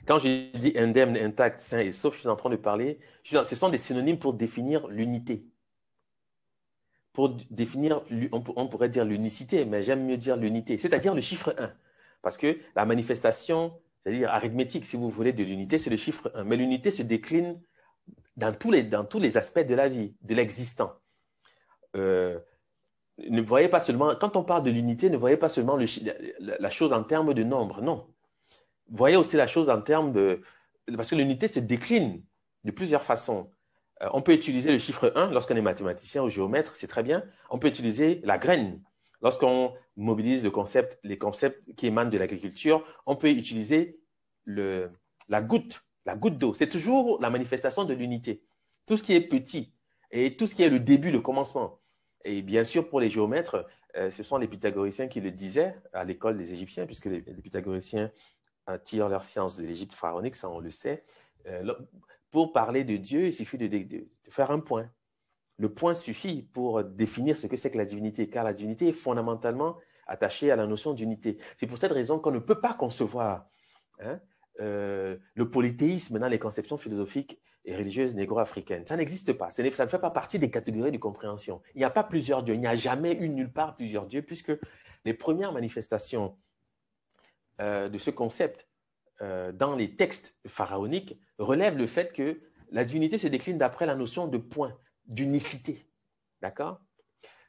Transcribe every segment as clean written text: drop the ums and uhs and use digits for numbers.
Quand je dis indemne, intact, sain et sauf, je suis en train de parler, ce sont des synonymes pour définir l'unité. Pour définir, on pourrait dire l'unicité, mais j'aime mieux dire l'unité, c'est-à-dire le chiffre 1. Parce que la manifestation, c'est-à-dire arithmétique, si vous voulez, de l'unité, c'est le chiffre 1. Mais l'unité se décline dans tous les aspects de la vie, de l'existant. Euh, ne voyez pas seulement, quand on parle de l'unité, ne voyez pas seulement la chose en termes de nombre, non. Voyez aussi la chose en termes de... Parce que l'unité se décline de plusieurs façons. On peut utiliser le chiffre 1 lorsqu'on est mathématicien ou géomètre, c'est très bien. On peut utiliser la graine. Lorsqu'on mobilise les concepts qui émanent de l'agriculture, on peut utiliser le, la goutte d'eau. C'est toujours la manifestation de l'unité. Tout ce qui est petit et tout ce qui est le début, le commencement. Et bien sûr, pour les géomètres, ce sont les pythagoriciens qui le disaient à l'école des Égyptiens, puisque les pythagoriciens tirent leur science de l'Égypte pharaonique, ça on le sait. Pour parler de Dieu, il suffit de faire un point. Le point suffit pour définir ce que c'est que la divinité, car la divinité est fondamentalement attachée à la notion d'unité. C'est pour cette raison qu'on ne peut pas concevoir le polythéisme dans les conceptions philosophiques et religieuses négro-africaines. Ça n'existe pas. Ça ne fait pas partie des catégories de compréhension. Il n'y a pas plusieurs dieux. Il n'y a jamais eu nulle part plusieurs dieux, puisque les premières manifestations de ce concept dans les textes pharaoniques relèvent le fait que la divinité se décline d'après la notion de point, d'unicité. D'accord?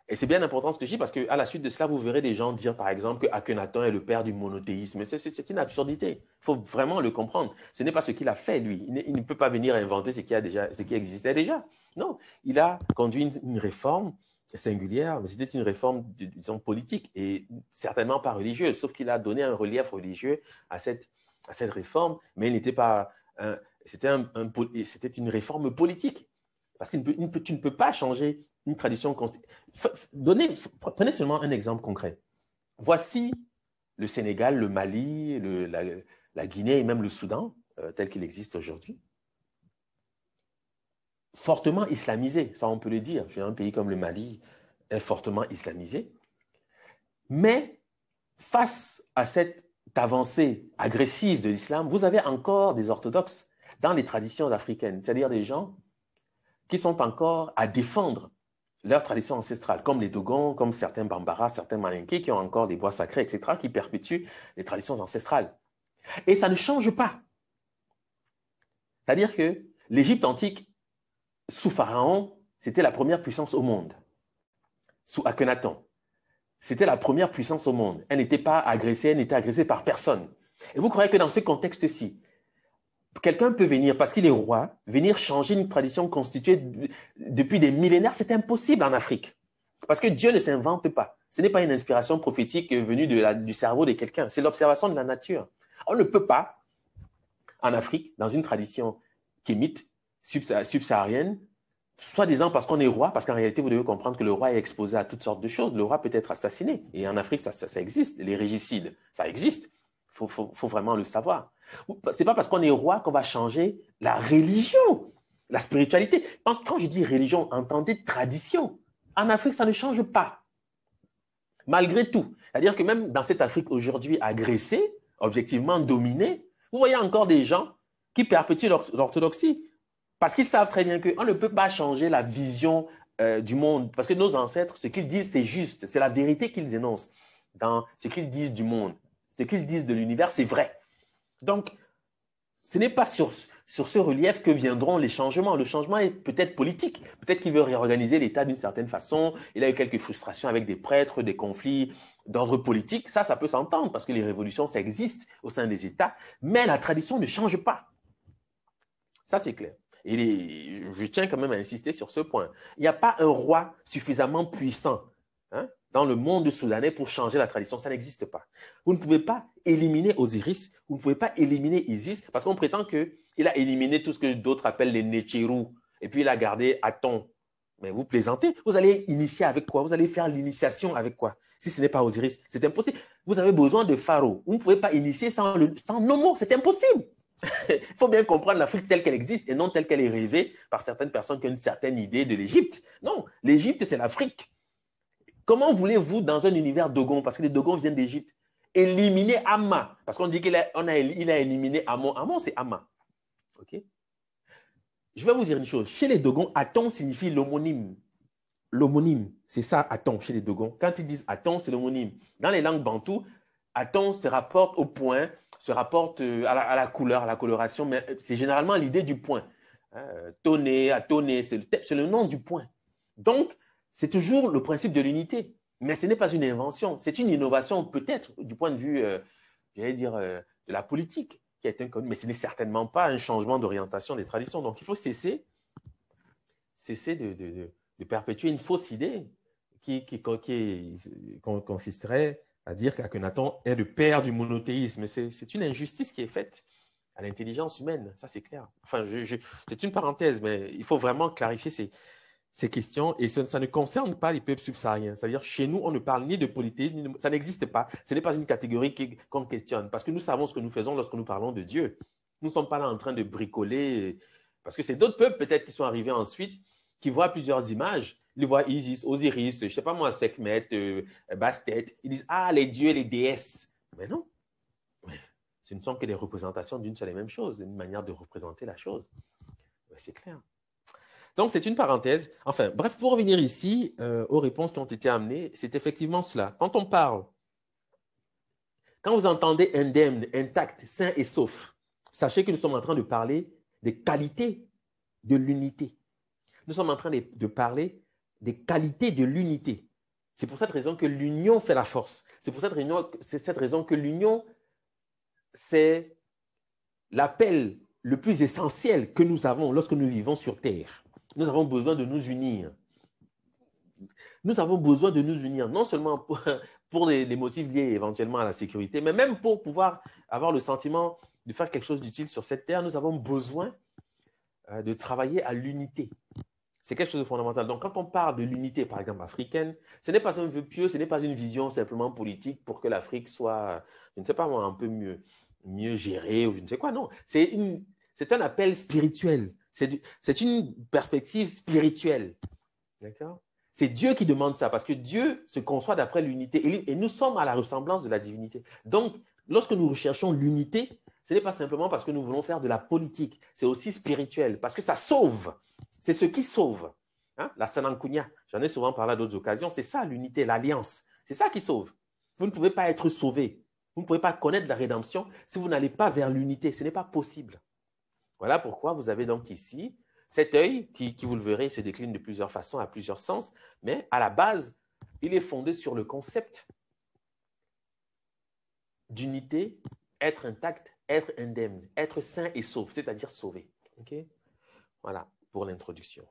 Et c'est bien important ce que je dis parce qu'à la suite de cela, vous verrez des gens dire, par exemple, que Akhenaton est le père du monothéisme. C'est une absurdité. Il faut vraiment le comprendre. Ce n'est pas ce qu'il a fait, lui. Il ne peut pas venir inventer ce qui existait déjà. Non, il a conduit une réforme singulière, mais c'était une réforme, disons, politique et certainement pas religieuse, sauf qu'il a donné un relief religieux à cette réforme, mais il n'était pas... c'était une réforme politique. Parce que tu ne peux pas changer une tradition. Prenez seulement un exemple concret. Voici le Sénégal, le Mali, la Guinée et même le Soudan, tel qu'il existe aujourd'hui, fortement islamisé, ça on peut le dire. Un pays comme le Mali est fortement islamisé. Mais face à cette avancée agressive de l'islam, vous avez encore des orthodoxes dans les traditions africaines, c'est-à-dire des gens qui sont encore à défendre leur tradition ancestrale, comme les Dogons, comme certains Bambara, certains Malinké, qui ont encore des bois sacrés, etc., qui perpétuent les traditions ancestrales. Et ça ne change pas. C'est-à-dire que l'Égypte antique, sous Pharaon, c'était la première puissance au monde. Sous Akhenaton, c'était la première puissance au monde. Elle n'était pas agressée, elle n'était agressée par personne. Et vous croyez que dans ce contexte-ci, quelqu'un peut venir, parce qu'il est roi, venir changer une tradition constituée depuis des millénaires? C'est impossible en Afrique. Parce que Dieu ne s'invente pas. Ce n'est pas une inspiration prophétique venue du cerveau de quelqu'un. C'est l'observation de la nature. On ne peut pas, en Afrique, dans une tradition kémite, subsaharienne, soi-disant parce qu'on est roi, parce qu'en réalité, vous devez comprendre que le roi est exposé à toutes sortes de choses. Le roi peut être assassiné. Et en Afrique, ça existe. Les régicides, ça existe. Il faut vraiment le savoir. Ce n'est pas parce qu'on est roi qu'on va changer la religion, la spiritualité. Quand je dis religion, entendez tradition. En Afrique, ça ne change pas. Malgré tout. C'est-à-dire que même dans cette Afrique aujourd'hui agressée, objectivement dominée, vous voyez encore des gens qui perpétuent l'orthodoxie. Parce qu'ils savent très bien qu'on ne peut pas changer la vision du monde. Parce que nos ancêtres, ce qu'ils disent, c'est juste. C'est la vérité qu'ils énoncent dans ce qu'ils disent du monde. Ce qu'ils disent de l'univers, c'est vrai. Donc, ce n'est pas sur ce relief que viendront les changements. Le changement est peut-être politique. Peut-être qu'il veut réorganiser l'État d'une certaine façon. Il a eu quelques frustrations avec des prêtres, des conflits d'ordre politique. Ça peut s'entendre parce que les révolutions, ça existe au sein des États. Mais la tradition ne change pas. Ça, c'est clair. Et je tiens quand même à insister sur ce point. Il n'y a pas un roi suffisamment puissant dans le monde soudanais pour changer la tradition. Ça n'existe pas. Vous ne pouvez pas éliminer Osiris, vous ne pouvez pas éliminer Isis, parce qu'on prétend qu'il a éliminé tout ce que d'autres appellent les Netchirou, et puis il a gardé Aton. Mais vous plaisantez. Vous allez initier avec quoi? Vous allez faire l'initiation avec quoi? Si ce n'est pas Osiris, c'est impossible. Vous avez besoin de Pharaon. Vous ne pouvez pas initier sans Nomo. C'est impossible. Il faut bien comprendre l'Afrique telle qu'elle existe et non telle qu'elle est rêvée par certaines personnes qui ont une certaine idée de l'Égypte. Non, l'Égypte, c'est l'Afrique. Comment voulez-vous, dans un univers Dogon, parce que les Dogons viennent d'Égypte, Éliminer Amma. Parce qu'on dit qu'il il a éliminé Amon. Amon, c'est Amma. OK? Je vais vous dire une chose. Chez les Dogons, Aton signifie l'homonyme. L'homonyme, c'est ça, Aton, chez les Dogons. Quand ils disent Aton, c'est l'homonyme. Dans les langues bantoues, Aton se rapporte au point, se rapporte à la couleur, à la coloration, mais c'est généralement l'idée du point. Toné, atoné, c'est le nom du point. Donc, c'est toujours le principe de l'unité. Mais ce n'est pas une invention, c'est une innovation peut-être du point de vue, j'allais dire, de la politique qui a été inconnue, mais ce n'est certainement pas un changement d'orientation des traditions. Donc, il faut cesser de perpétuer une fausse idée qui consisterait à dire qu'Akhenaton est le père du monothéisme. C'est une injustice qui est faite à l'intelligence humaine, ça c'est clair. Enfin, c'est une parenthèse, mais il faut vraiment clarifier ces questions et ça ne concerne pas les peuples subsahariens. C'est-à-dire, chez nous, on ne parle ni de polythéisme, ça n'existe pas. Ce n'est pas une catégorie qu'on questionne parce que nous savons ce que nous faisons lorsque nous parlons de Dieu. Nous ne sommes pas là en train de bricoler parce que c'est d'autres peuples peut-être qui sont arrivés ensuite qui voient plusieurs images. Ils voient Isis, Osiris, je ne sais pas moi, Sekhmet, Bastet. Ils disent, ah, les dieux, les déesses. Mais non. Ce ne sont que des représentations d'une seule et même chose, une manière de représenter la chose. C'est clair. Donc, c'est une parenthèse. Enfin, bref, pour revenir ici aux réponses qui ont été amenées, c'est effectivement cela. Quand on parle, quand vous entendez indemne, intact, sain et sauf, sachez que nous sommes en train de parler des qualités de l'unité. Nous sommes en train de parler des qualités de l'unité. C'est pour cette raison que l'union fait la force. C'est pour cette raison que l'union, c'est l'appel le plus essentiel que nous avons lorsque nous vivons sur Terre. Nous avons besoin de nous unir. Nous avons besoin de nous unir, non seulement pour des motifs liés éventuellement à la sécurité, mais même pour pouvoir avoir le sentiment de faire quelque chose d'utile sur cette terre. Nous avons besoin de travailler à l'unité. C'est quelque chose de fondamental. Donc, quand on parle de l'unité, par exemple, africaine, ce n'est pas un vœu pieux, ce n'est pas une vision simplement politique pour que l'Afrique soit, je ne sais pas moi, un peu mieux gérée ou je ne sais quoi. Non, c'est un appel spirituel. C'est une perspective spirituelle. D'accord? C'est Dieu qui demande ça parce que Dieu se conçoit d'après l'unité et nous sommes à la ressemblance de la divinité. Donc, lorsque nous recherchons l'unité, ce n'est pas simplement parce que nous voulons faire de la politique, c'est aussi spirituel parce que ça sauve. C'est ce qui sauve. Hein? La Sanankunya, j'en ai souvent parlé à d'autres occasions, c'est ça l'unité, l'alliance. C'est ça qui sauve. Vous ne pouvez pas être sauvé. Vous ne pouvez pas connaître la rédemption si vous n'allez pas vers l'unité. Ce n'est pas possible. Voilà pourquoi vous avez donc ici cet œil qui, vous le verrez, se décline de plusieurs façons, à plusieurs sens, mais à la base, il est fondé sur le concept d'unité, être intact, être indemne, être sain et sauf, c'est-à-dire sauvé. Okay? Voilà pour l'introduction.